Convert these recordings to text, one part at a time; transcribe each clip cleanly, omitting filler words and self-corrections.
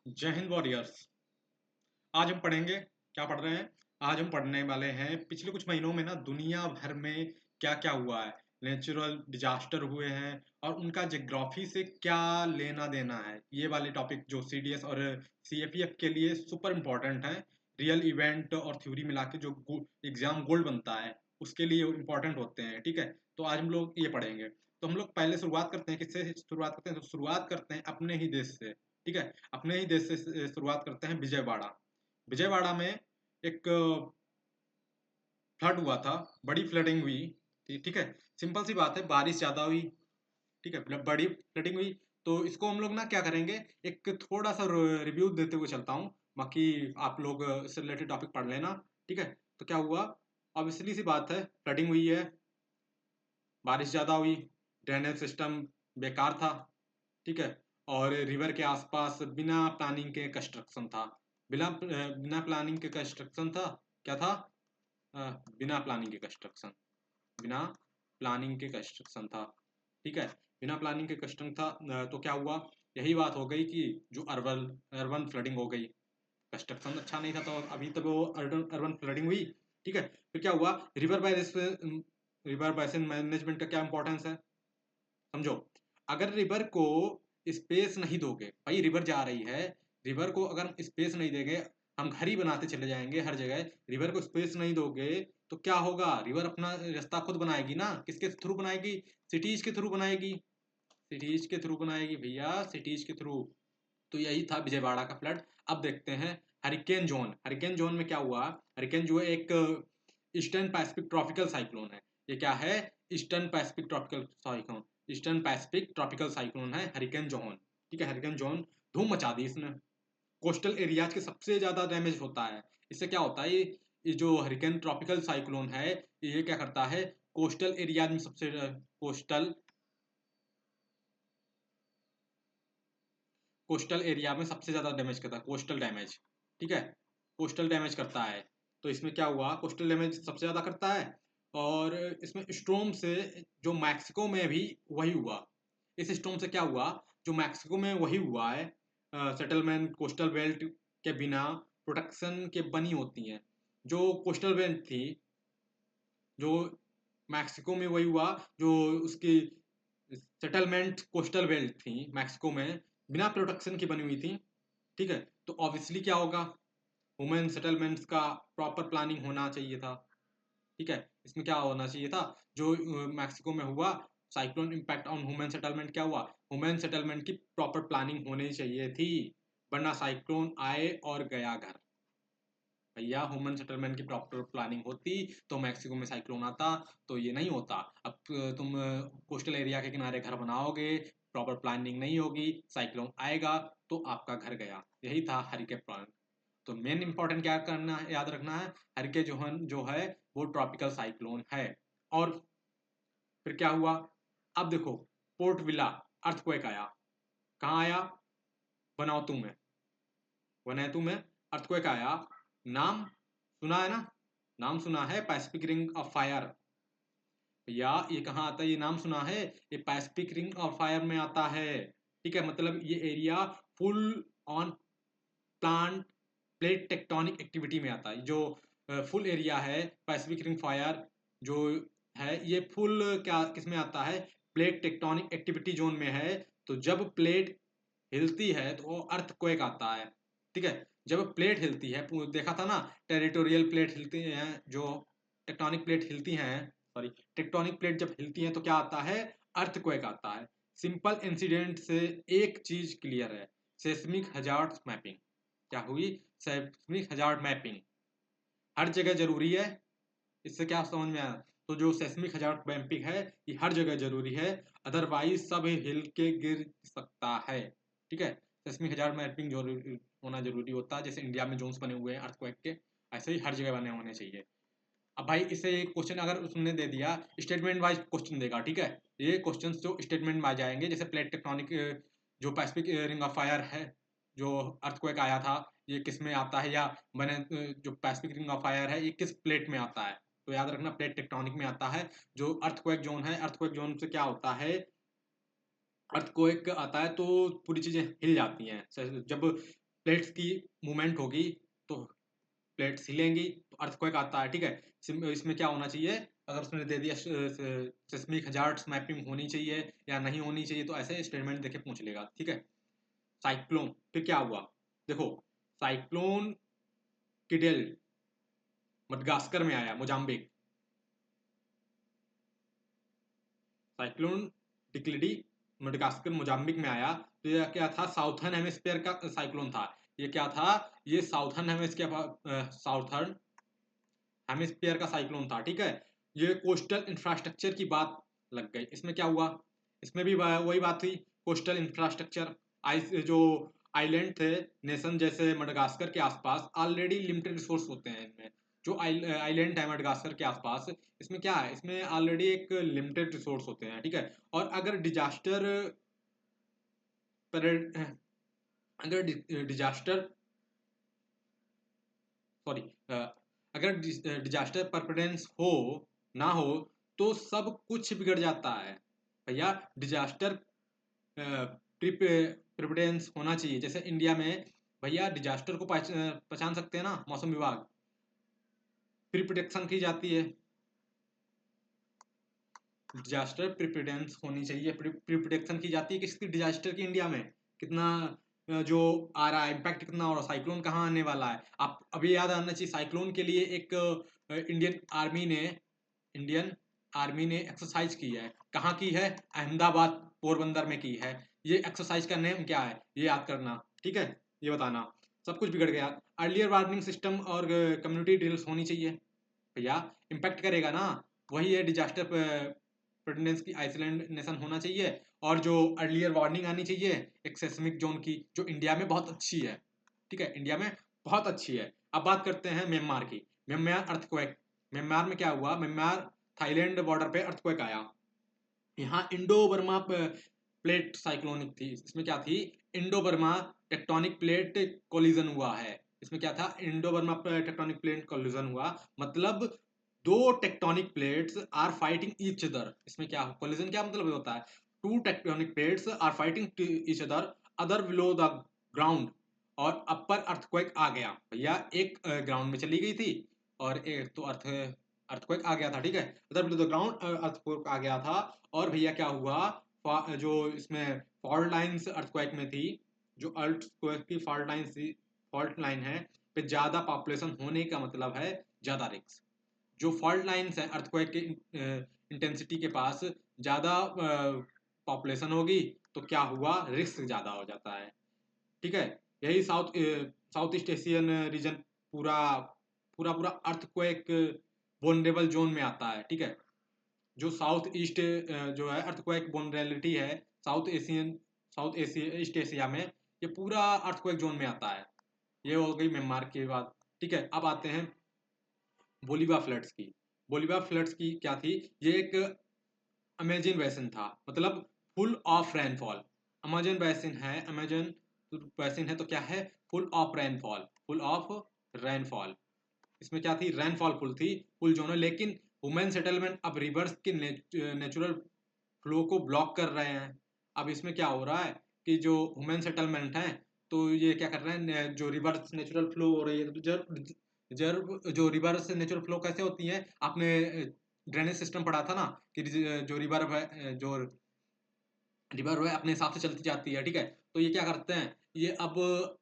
जय हिंद वॉरियर्स। आज हम पढ़ेंगे, क्या पढ़ रहे हैं? आज हम पढ़ने वाले हैं पिछले कुछ महीनों में ना दुनिया भर में क्या क्या हुआ है। नेचुरल डिजास्टर हुए हैं और उनका जियोग्राफी से क्या लेना देना है। ये वाले टॉपिक जो सीडीएस और सीएपीएफ के लिए सुपर इम्पोर्टेंट है। रियल इवेंट और थ्योरी मिला के जो एग्जाम गोल्ड बनता है उसके लिए इम्पोर्टेंट होते हैं। ठीक है, तो आज हम लोग ये पढ़ेंगे। तो हम लोग पहले शुरुआत करते हैं, किससे शुरुआत करते हैं? तो शुरुआत करते हैं अपने ही देश से। ठीक है, अपने ही देश से शुरुआत करते हैं। विजयवाड़ा। विजयवाड़ा में एक फ्लड हुआ था, बड़ी फ्लडिंग हुई थी। ठीक है, सिंपल सी बात है, बारिश ज़्यादा हुई। ठीक है, बड़ी फ्लडिंग हुई। तो इसको हम लोग ना क्या करेंगे, एक थोड़ा सा रिव्यू देते हुए चलता हूँ। बाकी आप लोग इससे रिलेटेड टॉपिक पढ़ लेना। ठीक है, तो क्या हुआ? ऑब्वियसली सी बात है, फ्लडिंग हुई है, बारिश ज़्यादा हुई, ड्रेनेज सिस्टम बेकार था। ठीक है, और रिवर के आसपास बिना प्लानिंग के कंस्ट्रक्शन था। बिना बिना प्लानिंग के कंस्ट्रक्शन था। क्या था? बिना प्लानिंग के कंस्ट्रक्शन। बिना प्लानिंग के कंस्ट्रक्शन था। ठीक है, बिना प्लानिंग के कंस्ट्रक्शन था। तो क्या हुआ? यही बात हो गई कि जो अर्बन अर्बन फ्लडिंग हो गई। कंस्ट्रक्शन अच्छा नहीं था तो अभी तक वो अर्बन अर्बन फ्लडिंग हुई। ठीक है, फिर क्या हुआ? रिवर बेसिन मैनेजमेंट का क्या इंपॉर्टेंस है, समझो। अगर रिवर को स्पेस नहीं दोगे, भाई रिवर जा रही है, रिवर को अगर हम स्पेस नहीं देंगे, हम घर ही बनाते चले जाएंगे हर जगह, रिवर को स्पेस नहीं दोगे तो क्या होगा? रिवर अपना रास्ता खुद बनाएगी ना। किसके थ्रू बनाएगी? सिटीज के थ्रू बनाएगी। सिटीज के थ्रू बनाएगी भैया, सिटीज के थ्रू। तो यही था विजयवाड़ा का फ्लड। अब देखते हैं हरिकेन जोन। हरिकेन जोन में क्या हुआ? हरिकेन जो है एक ईस्टर्न पैसिफिक ट्रॉपिकल साइक्लोन है। ये क्या है? Eastern Pacific tropical cyclone. Eastern Pacific tropical cyclone है हरिकेन जोन। ठीक है, हरिकेन जोन धूम मचा दी इसने। कोस्टल एरियाज के सबसे ज्यादा डैमेज होता है। इससे क्या होता है, ये जो हरिकेन ट्रॉपिकल साइक्लोन है, ये क्या करता है? कोस्टल एरियाज में सबसे कोस्टल एरिया में सबसे ज्यादा डैमेज करता है, कोस्टल डैमेज। ठीक है, कोस्टल डैमेज करता है। तो इसमें क्या हुआ? कोस्टल डैमेज सबसे ज्यादा करता है। और इसमें स्टॉर्म से जो मैक्सिको में भी वही हुआ। इस स्टॉर्म से क्या हुआ? जो मैक्सिको में वही हुआ है। सेटलमेंट कोस्टल बेल्ट के बिना प्रोटेक्शन के बनी होती हैं। जो कोस्टल बेल्ट थी, जो मैक्सिको में वही हुआ, जो उसकी सेटलमेंट कोस्टल बेल्ट थी मैक्सिको में, बिना प्रोटेक्शन की बनी हुई थी। ठीक है, तो ऑब्वियसली क्या होगा? वुमेन सेटलमेंट्स का प्रॉपर प्लानिंग होना चाहिए था। ठीक है, इसमें क्या होना चाहिए था? जो मैक्सिको में हुआ, cyclone impact on human settlement, क्या हुआ? ह्यूमन सेटलमेंट की प्रॉपर प्लानिंग होनी चाहिए थी, वरना साइक्लोन आए और गया घर। भैया ह्यूमन सेटलमेंट की प्रॉपर प्लानिंग होती तो मैक्सिको में साइक्लोन आता, तो ये नहीं होता। अब तुम कोस्टल एरिया के किनारे घर बनाओगे, प्रॉपर प्लानिंग नहीं होगी, साइक्लोन आएगा तो आपका घर गया। यही था हरिके प्लान। तो मेन इंपॉर्टेंट क्या करना है, याद रखना है, हरिके जो है वो ट्रॉपिकल साइक्लोन है। और फिर क्या हुआ? अब देखो, पोर्ट विला अर्थक्वेक आया। कहाँ आया? वनातू में। वनैतू में अर्थक्वेक आया। नाम सुना है ना? नाम सुना है, पैसिफिक रिंग ऑफ फायर। भैया ये कहाँ आता है? ये नाम सुना है? ये पैसिफिक रिंग ऑफ फायर में आता है। ठीक है, मतलब ये area full on plant plate tectonic activity में आता है। जो फुल एरिया है पैसिफिक रिंग फायर जो है, ये फुल क्या किस में आता है? प्लेट टेक्टोनिक एक्टिविटी जोन में है। तो जब प्लेट हिलती है तो वो अर्थक्वेक आता है। ठीक है, जब प्लेट हिलती है, देखा था ना, टेरिटोरियल प्लेट हिलती हैं, जो टेक्टोनिक प्लेट हिलती हैं, सॉरी, टेक्टोनिक प्लेट जब हिलती हैं तो क्या आता है? अर्थक्वेक आता है। सिंपल इंसिडेंट से एक चीज क्लियर है, सेस्मिक हजार्ड मैपिंग। क्या हुई? सेस्मिक हजार्ड मैपिंग हर जगह जरूरी है। इससे क्या समझ में आया? तो जो सेस्मिक हजार्ड मैपिंग है, ये हर जगह जरूरी है, अदरवाइज सब हिल के गिर सकता है। ठीक है, सेस्मिक हजार्ड मैपिंग जरूरी होना जरूरी होता है। जैसे इंडिया में जोन्स बने हुए हैं अर्थक्वेक के, ऐसे ही हर जगह बने होने चाहिए। अब भाई इसे क्वेश्चन अगर उसने दे दिया, स्टेटमेंट वाइज क्वेश्चन देगा। ठीक है, ये क्वेश्चंस जो स्टेटमेंट में आ जाएंगे, जैसे प्लेट टेक्टोनिक, जो पैसिफिक रिंग ऑफ फायर है, जो अर्थक्वेक आया था, ये किस में आता है? या मैंने जो पैसिफिक रिंग ऑफ फायर है, ये किस प्लेट में आता है? तो याद रखना, प्लेट टेक्टोनिक में आता है। जो अर्थक्वेक जोन है, अर्थक्वेक जोन से क्या होता है? अर्थक्वेक आता है तो पूरी चीजें हिल जाती हैं। जब प्लेट्स की मूवमेंट होगी तो प्लेट्स हिलेंगी तो अर्थक्वेक आता है, ठीक है। इसमें क्या होना चाहिए, अगर उसने दे दिया सिस्मिक हजार्ड्स मैपिंग होनी चाहिए या नहीं होनी चाहिए, तो ऐसे स्टेटमेंट देके पूछ लेगा, ठीक है। साइक्लोन, फिर क्या हुआ, देखो साइक्लोन किडेल मडगास्कर में आया, मोजाम्बिक। साइक्लोन डिक्लिडी मडगास्कर मोजाम्बिक में आया, तो यह क्या था, साउथर्न हेमिस्फीयर का साइक्लोन था। ये क्या था, ये साउथर्न हेमिस्फीयर का साइक्लोन था, ठीक है। ये कोस्टल इंफ्रास्ट्रक्चर की बात लग गई। इसमें क्या हुआ, इसमें भी वही बात हुई, कोस्टल इंफ्रास्ट्रक्चर, जो आइलैंड थे, नेशन जैसे मडगास्कर के आसपास ऑलरेडी लिमिटेड रिसोर्स होते हैं इनमें। जो आइलैंड है मडगास्कर के आसपास, इसमें क्या है, इसमें ऑलरेडी एक लिमिटेड रिसोर्स होते हैं, ठीक है। और अगर डिजास्टर अगर डिजास्टर सॉरी अगर डिजास्टर प्रिपरेंस हो ना हो तो सब कुछ बिगड़ जाता है भैया। डिजास्टर प्रिपरेंस होना चाहिए, जैसे इंडिया में भैया डिजास्टर को पहचान सकते हैं ना, मौसम विभाग प्री प्रोटेक्शन की जाती है। डिजास्टर प्रिपरेंस होनी चाहिए, प्री प्रोटेक्शन की जाती है किसकी, डिजास्टर की। इंडिया में कितना जो आ रहा है इम्पैक्ट कितना हो रहा है, साइक्लोन कहाँ आने वाला है, आप अभी याद आना चाहिए। साइक्लोन के लिए एक इंडियन आर्मी ने एक्सरसाइज की है, कहाँ की है, अहमदाबाद पोरबंदर में की है। ये एक्सरसाइज का नेम क्या है, ये याद करना, ठीक है। ये बताना, सब कुछ बिगड़ गया। अर्लियर वार्निंग सिस्टम और कम्युनिटी ड्रिल्स होनी चाहिए भैया, इम्पैक्ट करेगा ना। वही है डिजास्टर प्रिपेयर्डनेस की आइसोलेशन होना चाहिए, और जो अर्लियर वार्निंग आनी चाहिए एक सेस्मिक जोन की, जो इंडिया में बहुत अच्छी है, ठीक है, इंडिया में बहुत अच्छी है। अब बात करते हैं म्यांमार की। म्यांमार अर्थक्वेक, म्यांमार में क्या हुआ, म्यांमार थाईलैंड बॉर्डर पे अर्थक्वेक आया। यहाँ इंडो बर्मा प्लेट साइक्लोनिक थी। इसमें क्या थी, Indo Burma tectonic plate collision हुआ है। इसमें क्या था, Indo Burma tectonic plate collision हुआ, मतलब दो tectonic plates are fighting each other. इसमें क्या कोलिजन क्या मतलब होता है, two tectonic plates are fighting each other, other below the ground, और अपर अर्थक्वेक आ गया भैया। एक ग्राउंड में चली गई थी और एक तो अर्थक्वेक आ गया था, ठीक है। Other below the ground earthquake आ गया था। और भैया क्या हुआ, जो इसमें फॉल्ट लाइन्स अर्थक्वेक में थी, जो अर्थक्वेक की फॉल्ट लाइन थी, फॉल्ट लाइन है पे ज्यादा पॉपुलेशन होने का मतलब है ज्यादा रिस्क। जो फॉल्ट लाइन्स है अर्थक्वेक के इंटेंसिटी के पास ज्यादा पॉपुलेशन होगी तो क्या हुआ, रिस्क ज्यादा हो जाता है, ठीक है। यही साउथ ईस्ट एशियन रीजन पूरा पूरा पूरा अर्थक्वेक वोनरेबल जोन में आता है, ठीक है। जो साउथ ईस्ट जो है अर्थक्वेक वोनरेबिलिटी है, साउथ एशिया ईस्ट एशिया में, ये पूरा अर्थक्वेक जोन में आता है। ये हो गई म्यांमार की बात, ठीक है। अब आते हैं बोलीविया फ्लड्स की। बोलीविया फ्लड्स की क्या थी, ये एक अमेजन बेसिन था, मतलब full of rainfall. Amazon basin है, अमेजन बेसिन है तो क्या है, full of rainfall, full of rainfall. इसमें क्या थी, रेनफॉल फुल थी, फुल जोन है, लेकिन ह्यूमन सेटलमेंट अब रिवर्स के नेचुरल फ्लो को ब्लॉक कर रहे हैं। अब इसमें क्या हो रहा है कि जो ह्यूमन सेटलमेंट है, तो ये क्या कर रहे हैं, जो रिवर्स नेचुरल फ्लो हो रही है, तो जो रिवर्स नेचुरल फ्लो कैसे होती है, आपने ड्रेनेज सिस्टम पढ़ा था ना, कि जो रिवर है, जो रिवर है अपने हिसाब से चलती जाती है, ठीक है। तो ये क्या करते हैं, ये अब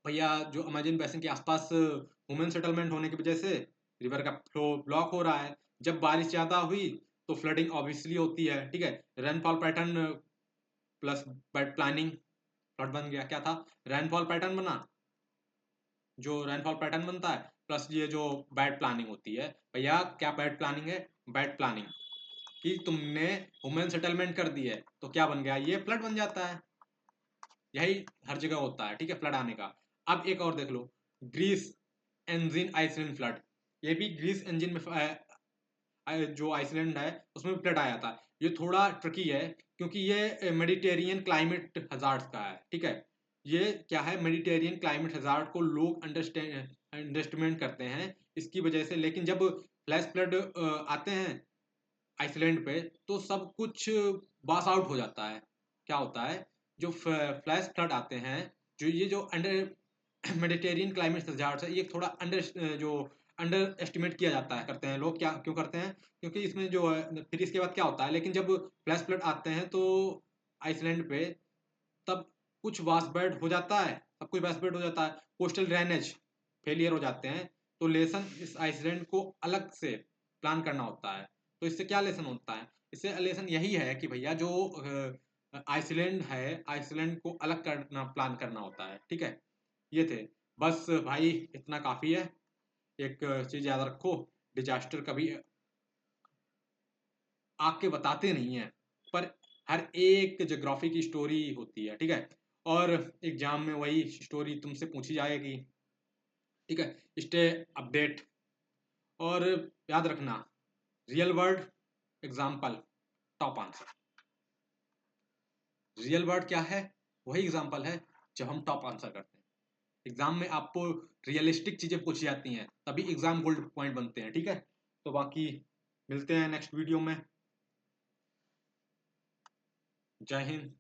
भैया जो अमेजन बेसिन के आसपास ह्यूमन सेटलमेंट होने की वजह से रिवर का फ्लो ब्लॉक हो रहा है। जब बारिश ज्यादा हुई तो फ्लडिंग ऑब्वियसली होती है, ठीक है। Rainfall pattern plus bed planning, flood बन गया, क्या था, रेनफॉल पैटर्न बना, जो रेनफॉल पैटर्न बनता है प्लस ये जो बैड प्लानिंग होती है। भैया क्या बैड प्लानिंग है, बैड प्लानिंग कि तुमने ह्यूमन सेटलमेंट कर दी है तो क्या बन गया, ये फ्लड बन जाता है। यही हर जगह होता है, ठीक है, फ्लड आने का। अब एक और देख लो, ग्रीस एंजिन आइसलैंड फ्लड। ये भी ग्रीस इंजन में जो आइसलैंड है उसमें फ्लड आया था। ये थोड़ा ट्रिकी है क्योंकि ये मेडिटेरियन क्लाइमेट हजार्ड का है, ठीक है। ये क्या है, मेडिटेरियन क्लाइमेट हजार्ड को लोग अंडरस्टिमेट करते हैं इसकी वजह से। लेकिन जब फ्लैश फ्लड आते हैं आइसलैंड पे तो सब कुछ बास आउट हो जाता है। क्या होता है, जो फ्लैश फ्लड आते हैं, जो ये जो अंडर मेडिटेरियन क्लाइमेट हजार्ड्स है, ये थोड़ा अंडर एस्टिमेट किया जाता है, करते हैं लोग, क्या क्यों करते हैं, क्योंकि इसमें जो है फिर इसके बाद क्या होता है, लेकिन जब फ्लैश फ्लड आते हैं तो आइसलैंड पे, तब कुछ वाशबर्ड हो जाता है, सब कुछ वाशबर्ड हो जाता है, कोस्टल ड्रेनेज फेलियर हो जाते हैं। तो लेसन इस आइसलैंड को अलग से प्लान करना होता है। तो इससे क्या लेसन होता है, इससे लेसन यही है कि भैया जो आइसलैंड है, आइसलैंड को अलग करना, प्लान करना होता है, ठीक है। ये थे, बस भाई इतना काफ़ी है। एक चीज़ याद रखो, डिजास्टर कभी आके बताते नहीं हैं, पर हर एक जोग्राफी की स्टोरी होती है, ठीक है। और एग्जाम में वही स्टोरी तुमसे पूछी जाएगी, ठीक है। Stay update. और याद रखना, real world example top answer. Real world क्या है, वही एग्जाम्पल है जब हम टॉप आंसर करते हैं। एग्जाम में आपको रियलिस्टिक चीजें पूछी जाती हैं, तभी एग्जाम गोल्ड पॉइंट बनते हैं, ठीक है। तो बाकी मिलते हैं नेक्स्ट वीडियो में। जय हिंद।